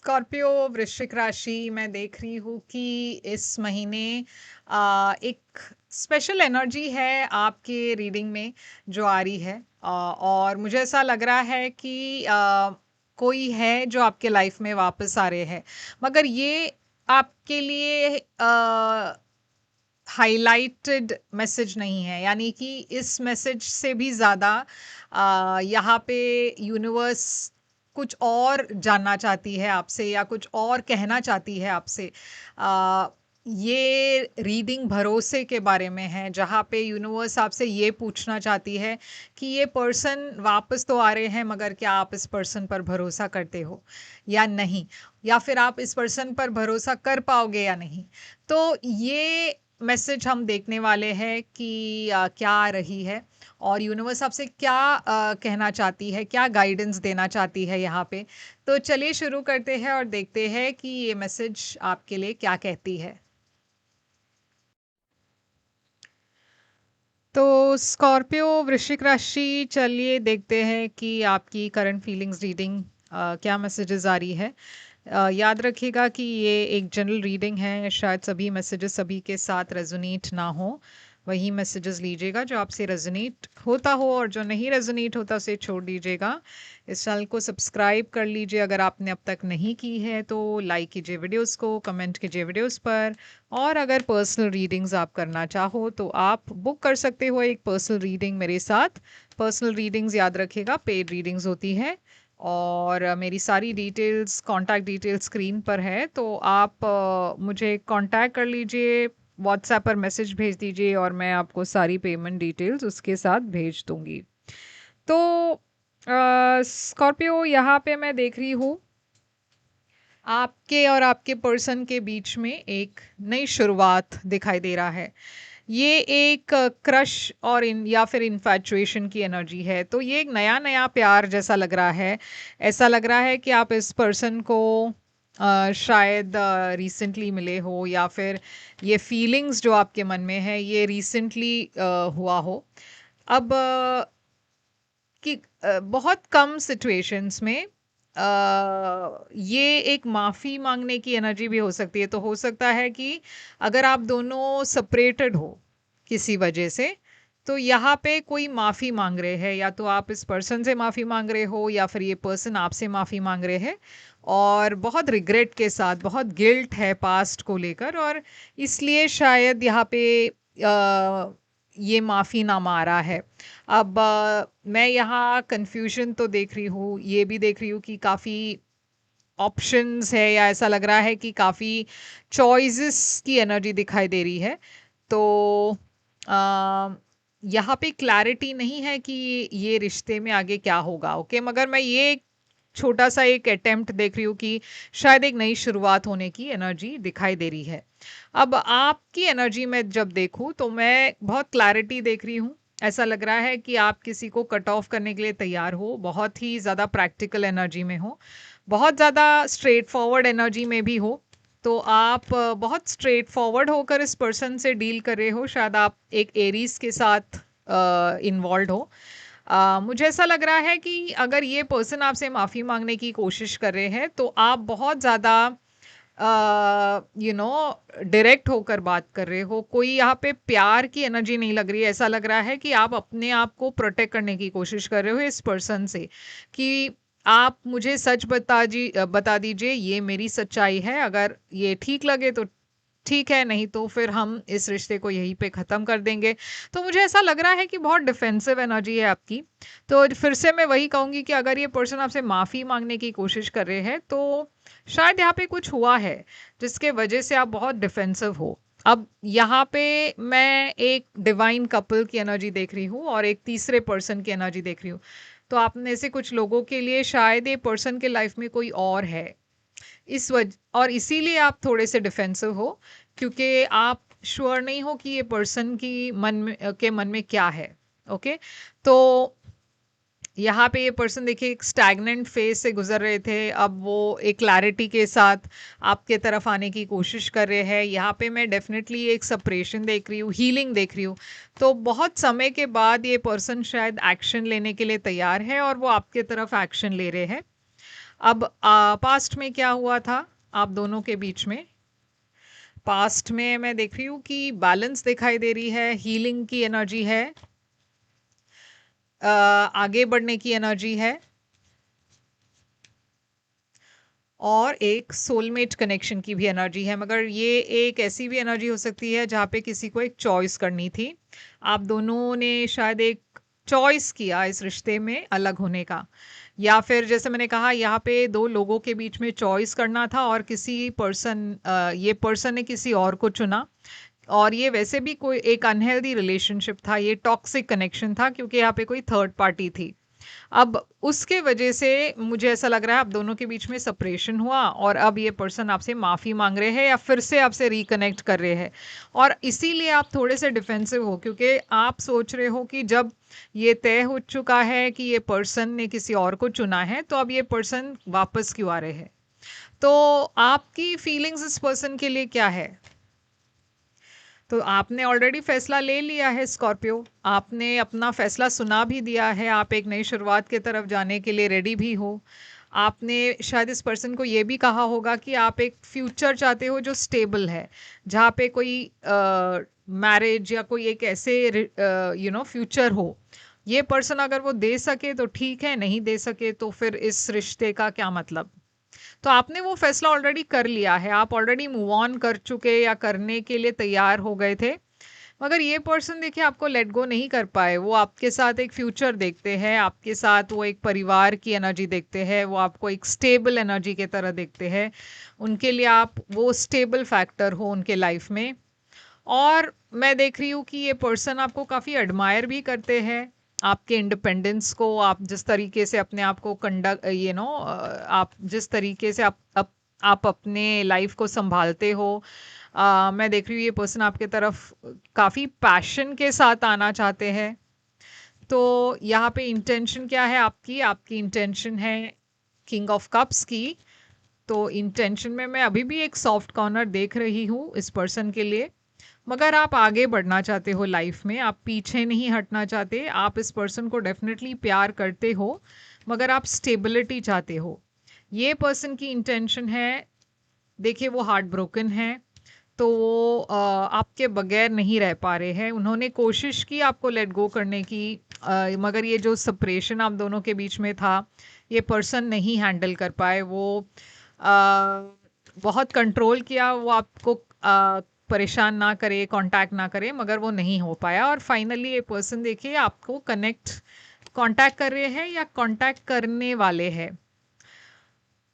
Scorpio वृश्चिक राशि मैं देख रही हूँ कि इस महीने एक स्पेशल एनर्जी है आपके रीडिंग में जो आ रही है। और मुझे ऐसा लग रहा है कि कोई है जो आपके लाइफ में वापस आ रहे हैं, मगर ये आपके लिए हाइलाइटेड मैसेज नहीं है। यानी कि इस मैसेज से भी ज़्यादा यहाँ पे यूनिवर्स कुछ और जानना चाहती है आपसे या कुछ और कहना चाहती है आपसे। आ, ये रीडिंग भरोसे के बारे में है, जहाँ पे यूनिवर्स आपसे ये पूछना चाहती है कि ये पर्सन वापस तो आ रहे हैं, मगर क्या आप इस पर्सन पर भरोसा करते हो या नहीं, या फिर आप इस पर्सन पर भरोसा कर पाओगे या नहीं। तो ये मैसेज हम देखने वाले हैं कि क्या आ रही है और यूनिवर्स आपसे क्या कहना चाहती है, क्या गाइडेंस देना चाहती है यहाँ पे। तो चलिए शुरू करते हैं और देखते हैं कि ये मैसेज आपके लिए क्या कहती है। तो स्कॉर्पियो वृश्चिक राशि, चलिए देखते हैं कि आपकी करंट फीलिंग्स रीडिंग क्या मैसेजेस आ रही है। याद रखिएगा कि ये एक जनरल रीडिंग है, शायद सभी मैसेजेस सभी के साथ रेजोनेट ना हो। वही मैसेजेस लीजिएगा जो आपसे रेजोनेट होता हो, और जो नहीं रेजोनेट होता उसे छोड़ दीजिएगा। इस चैनल को सब्सक्राइब कर लीजिए अगर आपने अब तक नहीं की है, तो लाइक कीजिए वीडियोस को, कमेंट कीजिए वीडियोस पर। और अगर पर्सनल रीडिंग्स आप करना चाहो तो आप बुक कर सकते हो एक पर्सनल रीडिंग मेरे साथ। पर्सनल रीडिंग्स याद रखिएगा पेड रीडिंग्स होती हैं, और मेरी सारी डिटेल्स, कांटेक्ट डिटेल्स स्क्रीन पर है। तो आप मुझे कांटेक्ट कर लीजिए, व्हाट्सएप पर मैसेज भेज दीजिए और मैं आपको सारी पेमेंट डिटेल्स उसके साथ भेज दूंगी। तो स्कॉर्पियो, यहाँ पे मैं देख रही हूँ आपके और आपके पर्सन के बीच में एक नई शुरुआत दिखाई दे रहा है। ये एक क्रश और इन या फिर इन्फैचुएशन की एनर्जी है। तो ये एक नया नया प्यार जैसा लग रहा है। ऐसा लग रहा है कि आप इस पर्सन को शायद रिसेंटली मिले हो, या फिर ये फीलिंग्स जो आपके मन में है ये रिसेंटली हुआ हो। अब कि बहुत कम सिचुएशंस में ये एक माफ़ी मांगने की एनर्जी भी हो सकती है। तो हो सकता है कि अगर आप दोनों सेपरेटेड हो किसी वजह से, तो यहाँ पे कोई माफ़ी मांग रहे हैं, या तो आप इस पर्सन से माफ़ी मांग रहे हो या फिर ये पर्सन आपसे माफ़ी मांग रहे हैं। और बहुत रिग्रेट के साथ, बहुत गिल्ट है पास्ट को लेकर, और इसलिए शायद यहाँ पे ये माफ़ीनामा आ रहा है। अब मैं यहाँ कन्फ्यूजन तो देख रही हूँ, ये भी देख रही हूँ कि काफ़ी ऑप्शंस है, या ऐसा लग रहा है कि काफ़ी चॉइसेस की एनर्जी दिखाई दे रही है। तो अ, यहाँ पे क्लैरिटी नहीं है कि ये रिश्ते में आगे क्या होगा। ओके, मगर मैं ये छोटा सा एक अटेम्प्ट देख रही हूँ कि शायद एक नई शुरुआत होने की एनर्जी दिखाई दे रही है। अब आपकी एनर्जी में जब देखूं तो मैं बहुत क्लैरिटी देख रही हूँ। ऐसा लग रहा है कि आप किसी को कट ऑफ करने के लिए तैयार हो, बहुत ही ज़्यादा प्रैक्टिकल एनर्जी में हो, बहुत ज़्यादा स्ट्रेट फॉरवर्ड एनर्जी में भी हो। तो आप बहुत स्ट्रेट फॉरवर्ड होकर इस पर्सन से डील कर रहे हो। शायद आप एक एरीज के साथ इन्वॉल्व हो। मुझे ऐसा लग रहा है कि अगर ये पर्सन आपसे माफ़ी मांगने की कोशिश कर रहे हैं, तो आप बहुत ज़्यादा डायरेक्ट होकर बात कर रहे हो। कोई यहाँ पे प्यार की एनर्जी नहीं लग रही है। ऐसा लग रहा है कि आप अपने आप को प्रोटेक्ट करने की कोशिश कर रहे हो इस पर्सन से, कि आप मुझे सच बता दीजिए, ये मेरी सच्चाई है। अगर ये ठीक लगे तो ठीक है, नहीं तो फिर हम इस रिश्ते को यहीं पे ख़त्म कर देंगे। तो मुझे ऐसा लग रहा है कि बहुत डिफेंसिव एनर्जी है आपकी। तो फिर से मैं वही कहूँगी कि अगर ये पर्सन आपसे माफ़ी मांगने की कोशिश कर रहे हैं, तो शायद यहाँ पे कुछ हुआ है जिसके वजह से आप बहुत डिफेंसिव हो। अब यहाँ पे मैं एक डिवाइन कपल की एनर्जी देख रही हूँ और एक तीसरे पर्सन की एनर्जी देख रही हूँ। तो आप में से कुछ लोगों के लिए शायद ये पर्सन के लाइफ में कोई और है, इस वजह और इसीलिए आप थोड़े से डिफेंसिव हो, क्योंकि आप श्योर नहीं हो कि ये पर्सन की मन में क्या है। ओके, तो यहाँ पे ये पर्सन देखिए एक स्टैग्नेंट फेज से गुजर रहे थे, अब वो एक क्लैरिटी के साथ आपके तरफ आने की कोशिश कर रहे हैं। यहाँ पे मैं डेफिनेटली एक सेपरेशन देख रही हूँ, हीलिंग देख रही हूँ। तो बहुत समय के बाद ये पर्सन शायद एक्शन लेने के लिए तैयार है और वो आपके तरफ एक्शन ले रहे हैं। अब पास्ट में क्या हुआ था आप दोनों के बीच में? पास्ट में मैं देख रही हूँ कि बैलेंस दिखाई दे रही है, हीलिंग की एनर्जी है, आगे बढ़ने की एनर्जी है, और एक सोलमेट कनेक्शन की भी एनर्जी है। मगर ये एक ऐसी भी एनर्जी हो सकती है जहाँ पे किसी को एक चॉइस करनी थी। आप दोनों ने शायद एक चॉइस किया इस रिश्ते में अलग होने का, या फिर जैसे मैंने कहा यहाँ पे दो लोगों के बीच में चॉइस करना था और ये पर्सन ने किसी और को चुना। और ये वैसे भी कोई एक अनहेल्दी रिलेशनशिप था, ये टॉक्सिक कनेक्शन था क्योंकि यहाँ पे कोई थर्ड पार्टी थी। अब उसके वजह से मुझे ऐसा लग रहा है आप दोनों के बीच में सेपरेशन हुआ और अब ये पर्सन आपसे माफ़ी मांग रहे हैं या फिर से आपसे रिकनेक्ट कर रहे हैं। और इसीलिए आप थोड़े से डिफेंसिव हो क्योंकि आप सोच रहे हो कि जब ये तय हो चुका है कि ये पर्सन ने किसी और को चुना है तो अब ये पर्सन वापस क्यों आ रहे हैं। तो आपकी फीलिंग्स इस पर्सन के लिए क्या है? तो आपने ऑलरेडी फैसला ले लिया है स्कॉर्पियो, आपने अपना फैसला सुना भी दिया है, आप एक नई शुरुआत की तरफ जाने के लिए रेडी भी हो। आपने शायद इस पर्सन को ये भी कहा होगा कि आप एक फ्यूचर चाहते हो जो स्टेबल है, जहाँ पे कोई मैरिज या कोई एक ऐसे फ्यूचर हो। ये पर्सन अगर वो दे सके तो ठीक है, नहीं दे सके तो फिर इस रिश्ते का क्या मतलब। तो आपने वो फैसला ऑलरेडी कर लिया है, आप ऑलरेडी मूव ऑन कर चुके या करने के लिए तैयार हो गए थे। मगर ये पर्सन देखिए आपको लेट गो नहीं कर पाए, वो आपके साथ एक फ्यूचर देखते हैं, आपके साथ वो एक परिवार की एनर्जी देखते हैं, वो आपको एक स्टेबल एनर्जी की तरह देखते हैं। उनके लिए आप वो स्टेबल फैक्टर हो उनके लाइफ में। और मैं देख रही हूँ कि ये पर्सन आपको काफ़ी एडमायर भी करते हैं, आपके इंडिपेंडेंस को, आप जिस तरीके से अपने आप को कंडक्ट आप जिस तरीके से आप अपने लाइफ को संभालते हो। मैं देख रही हूँ ये पर्सन आपके तरफ काफ़ी पैशन के साथ आना चाहते हैं। तो यहाँ पे इंटेंशन क्या है आपकी? आपकी इंटेंशन है किंग ऑफ कप्स की। तो इंटेंशन में मैं अभी भी एक सॉफ्ट कॉर्नर देख रही हूँ इस पर्सन के लिए। मगर आप आगे बढ़ना चाहते हो लाइफ में, आप पीछे नहीं हटना चाहते, आप इस पर्सन को डेफिनेटली प्यार करते हो, मगर आप स्टेबिलिटी चाहते हो। ये पर्सन की इंटेंशन है, देखिए वो हार्ट ब्रोकन है, तो वो आपके बगैर नहीं रह पा रहे हैं। उन्होंने कोशिश की आपको लेट गो करने की, मगर ये जो सेपरेशन आप दोनों के बीच में था, ये पर्सन नहीं हैंडल कर पाए। वो अ, बहुत कंट्रोल किया, वो आपको परेशान ना करे, कांटेक्ट ना करे, मगर वो नहीं हो पाया। और फाइनली ये पर्सन देखिए आपको कांटेक्ट कर रहे हैं या कांटेक्ट करने वाले हैं।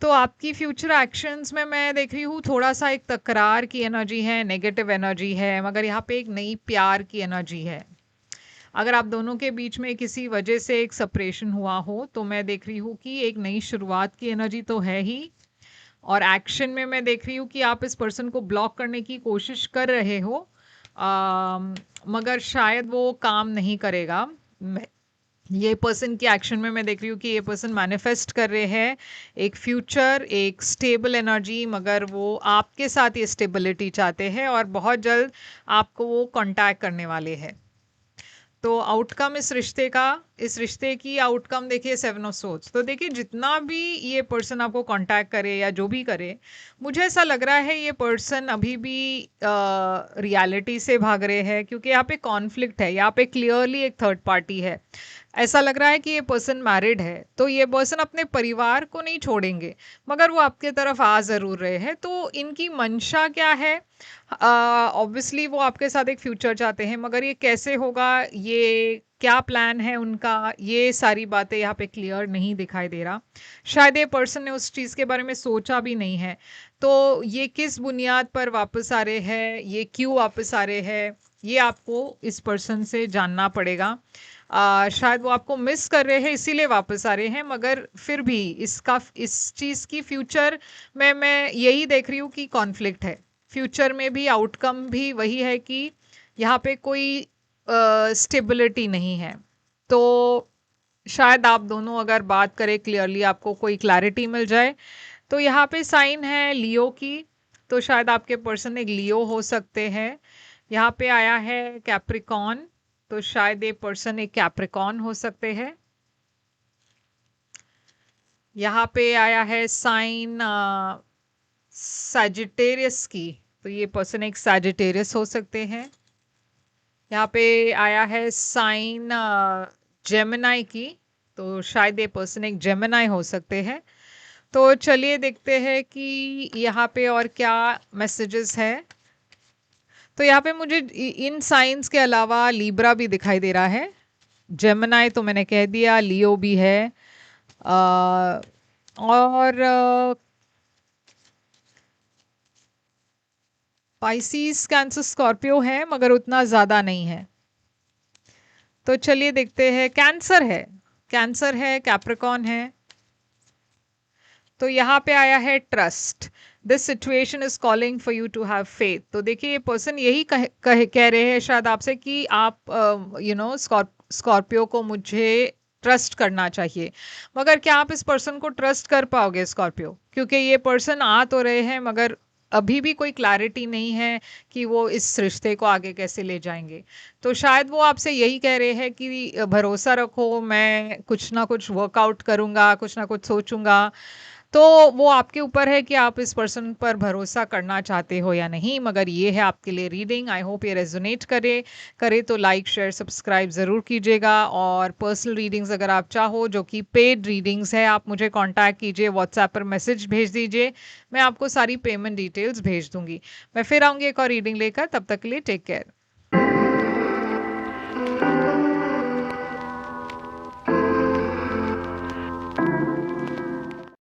तो आपकी फ्यूचर एक्शंस में मैं देख रही हूँ थोड़ा सा एक तकरार की एनर्जी है, नेगेटिव एनर्जी है, मगर यहाँ पे एक नई प्यार की एनर्जी है। अगर आप दोनों के बीच में किसी वजह से एक सेपरेशन हुआ हो तो मैं देख रही हूँ कि एक नई शुरुआत की एनर्जी तो है ही। और एक्शन में मैं देख रही हूँ कि आप इस पर्सन को ब्लॉक करने की कोशिश कर रहे हो, मगर शायद वो काम नहीं करेगा। ये पर्सन की एक्शन में मैं देख रही हूँ कि ये पर्सन मैनिफेस्ट कर रहे हैं एक फ्यूचर, एक स्टेबल एनर्जी, मगर वो आपके साथ ये स्टेबिलिटी चाहते हैं और बहुत जल्द आपको वो कांटेक्ट करने वाले हैं। तो आउटकम इस रिश्ते की आउटकम देखिए 7 ऑफ सोर्ड्स। तो देखिए जितना भी ये पर्सन आपको कांटेक्ट करे या जो भी करे, मुझे ऐसा लग रहा है ये पर्सन अभी भी रियलिटी से भाग रहे हैं, क्योंकि यहाँ पे कॉन्फ्लिक्ट है, यहाँ पे क्लियरली एक थर्ड पार्टी है। ऐसा लग रहा है कि ये पर्सन मैरिड है, तो ये पर्सन अपने परिवार को नहीं छोड़ेंगे, मगर वो आपके तरफ आ ज़रूर रहे हैं। तो इनकी मंशा क्या है? ऑब्वियसली वो आपके साथ एक फ्यूचर चाहते हैं, मगर ये कैसे होगा, ये क्या प्लान है उनका, ये सारी बातें यहाँ पे क्लियर नहीं दिखाई दे रहा। शायद ये पर्सन ने उस चीज़ के बारे में सोचा भी नहीं है। तो ये किस बुनियाद पर वापस आ रहे हैं, ये क्यों वापस आ रहे हैं, ये आपको इस पर्सन से जानना पड़ेगा। शायद वो आपको मिस कर रहे हैं इसीलिए वापस आ रहे हैं, मगर फिर भी इस चीज़ की फ्यूचर में मैं यही देख रही हूँ कि कॉन्फ्लिक्ट है। फ्यूचर में भी आउटकम भी वही है कि यहाँ पे कोई स्टेबिलिटी नहीं है। तो शायद आप दोनों अगर बात करें क्लियरली, आपको कोई क्लैरिटी मिल जाए। तो यहाँ पे साइन है लियो की, तो शायद आपके पर्सन एक लियो हो सकते हैं। यहाँ पे आया है कैप्रिकॉन, तो शायद ये पर्सन एक कैप्रिकॉन हो सकते हैं। यहाँ पे आया है साइन सैजिटेरियस की, तो ये पर्सन एक सैजिटेरियस हो सकते हैं। यहाँ पे आया है साइन जेमिनाई की, तो शायद ये पर्सन एक जेमिनाई हो सकते हैं। तो चलिए देखते हैं कि यहाँ पे और क्या मैसेजेस है। तो यहाँ पे मुझे इन साइंस के अलावा लीब्रा भी दिखाई दे रहा है। जेमिनाई तो मैंने कह दिया, लियो भी है, और पाइसिस, कैंसर, स्कॉर्पियो है मगर उतना ज़्यादा नहीं है। तो चलिए देखते हैं, कैंसर है, कैंसर है, कैप्रिकॉर्न है। तो यहाँ पे आया है trust, this situation is calling for you to have faith. तो देखिए ये पर्सन यही कह रहे हैं शायद आपसे कि आप स्कॉर्पियो को मुझे ट्रस्ट करना चाहिए। मगर क्या आप इस पर्सन को ट्रस्ट कर पाओगे स्कॉर्पियो? क्योंकि ये पर्सन आ तो रहे हैं मगर अभी भी कोई क्लैरिटी नहीं है कि वो इस रिश्ते को आगे कैसे ले जाएंगे। तो शायद वो आपसे यही कह रहे हैं कि भरोसा रखो, मैं कुछ ना कुछ वर्कआउट करूंगा, कुछ ना कुछ सोचूंगा। तो वो आपके ऊपर है कि आप इस पर्सन पर भरोसा करना चाहते हो या नहीं। मगर ये है आपके लिए रीडिंग। आई होप ये रेजोनेट करे तो लाइक शेयर सब्सक्राइब ज़रूर कीजिएगा। और पर्सनल रीडिंग्स अगर आप चाहो, जो कि पेड रीडिंग्स है, आप मुझे कांटेक्ट कीजिए, व्हाट्सएप पर मैसेज भेज दीजिए, मैं आपको सारी पेमेंट डिटेल्स भेज दूंगी। मैं फिर आऊँगी एक और रीडिंग लेकर, तब तक के लिए टेक केयर।